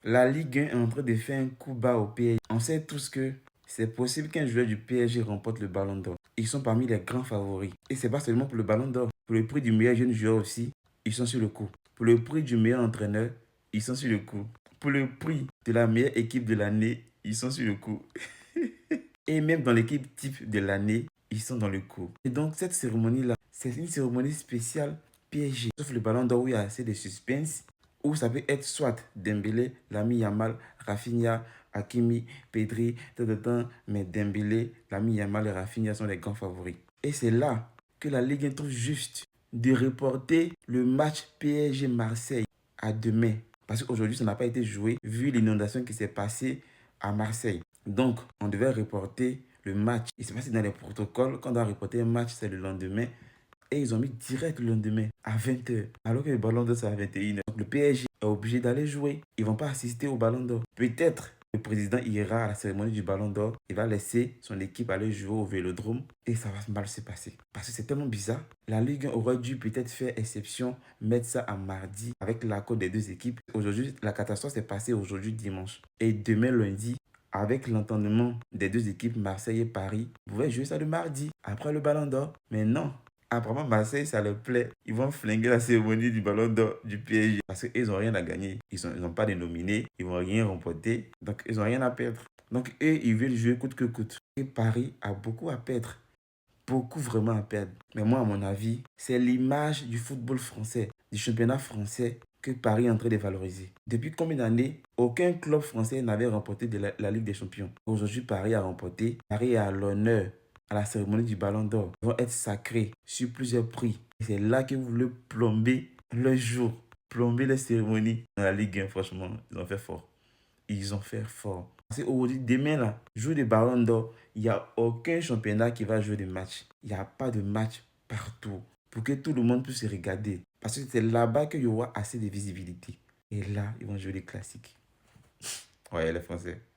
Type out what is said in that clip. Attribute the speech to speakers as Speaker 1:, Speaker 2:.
Speaker 1: La Ligue 1 est en train de faire un coup bas au PSG. On sait tous que c'est possible qu'un joueur du PSG remporte le Ballon d'Or. Ils sont parmi les grands favoris. Et c'est pas seulement pour le Ballon d'Or. Pour le prix du meilleur jeune joueur aussi, ils sont sur le coup. Pour le prix du meilleur entraîneur, ils sont sur le coup. Pour le prix de la meilleure équipe de l'année, ils sont sur le coup. Et même dans l'équipe type de l'année, ils sont dans le coup. Et donc cette cérémonie-là, c'est une cérémonie spéciale PSG. Sauf le Ballon d'Or où il y a assez de suspense, où ça peut être soit Dembélé, Lamine Yamal, Rafinha, Hakimi, Pedri, mais Dembélé, Lamine Yamal et Rafinha sont les grands favoris. Et c'est là que la Ligue 1 trouve juste de reporter le match PSG-Marseille à demain. Parce qu'aujourd'hui, ça n'a pas été joué vu l'inondation qui s'est passée à Marseille. Donc, on devait reporter le match. Il s'est passé dans les protocoles, quand on doit reporter un match, c'est le lendemain. Et ils ont mis direct le lendemain à 20h. Alors que le Ballon d'Or, c'est à 21h. Donc le PSG est obligé d'aller jouer. Ils ne vont pas assister au Ballon d'Or. Peut-être le président ira à la cérémonie du Ballon d'Or. Il va laisser son équipe aller jouer au Vélodrome. Et ça va mal se passer. Parce que c'est tellement bizarre. La Ligue 1 aurait dû peut-être faire exception, mettre ça à mardi avec l'accord des deux équipes. Aujourd'hui, la catastrophe s'est passée aujourd'hui dimanche. Et demain lundi, avec l'entendement des deux équipes, Marseille et Paris, vous pouvez jouer ça le mardi, après le Ballon d'Or. Mais non, apparemment, Marseille, ça leur plaît. Ils vont flinguer la cérémonie du Ballon d'Or du PSG. Parce qu'ils n'ont rien à gagner. Ils n'ont pas de nominés. Ils ne vont rien remporter. Donc, ils n'ont rien à perdre. Donc, eux, ils veulent jouer coûte que coûte. Et Paris a beaucoup à perdre. Beaucoup vraiment à perdre. Mais moi, à mon avis, c'est l'image du football français, du championnat français que Paris est en train de valoriser. Depuis combien d'années, aucun club français n'avait remporté la Ligue des Champions. Aujourd'hui, Paris a remporté. Paris est à l'honneur à la cérémonie du Ballon d'Or. Ils vont être sacrés sur plusieurs prix. Et c'est là que vous voulez plomber le jour, plomber les cérémonies dans la Ligue 1. Franchement, ils ont fait fort. Ils ont fait fort. Parce qu'aujourd'hui, demain, là, jour de Ballon d'Or, il n'y a aucun championnat qui va jouer de match. Il n'y a pas de match partout pour que tout le monde puisse se regarder. Parce que c'est là-bas qu'il y aura assez de visibilité. Et là, ils vont jouer des classiques. Ouais, les Français.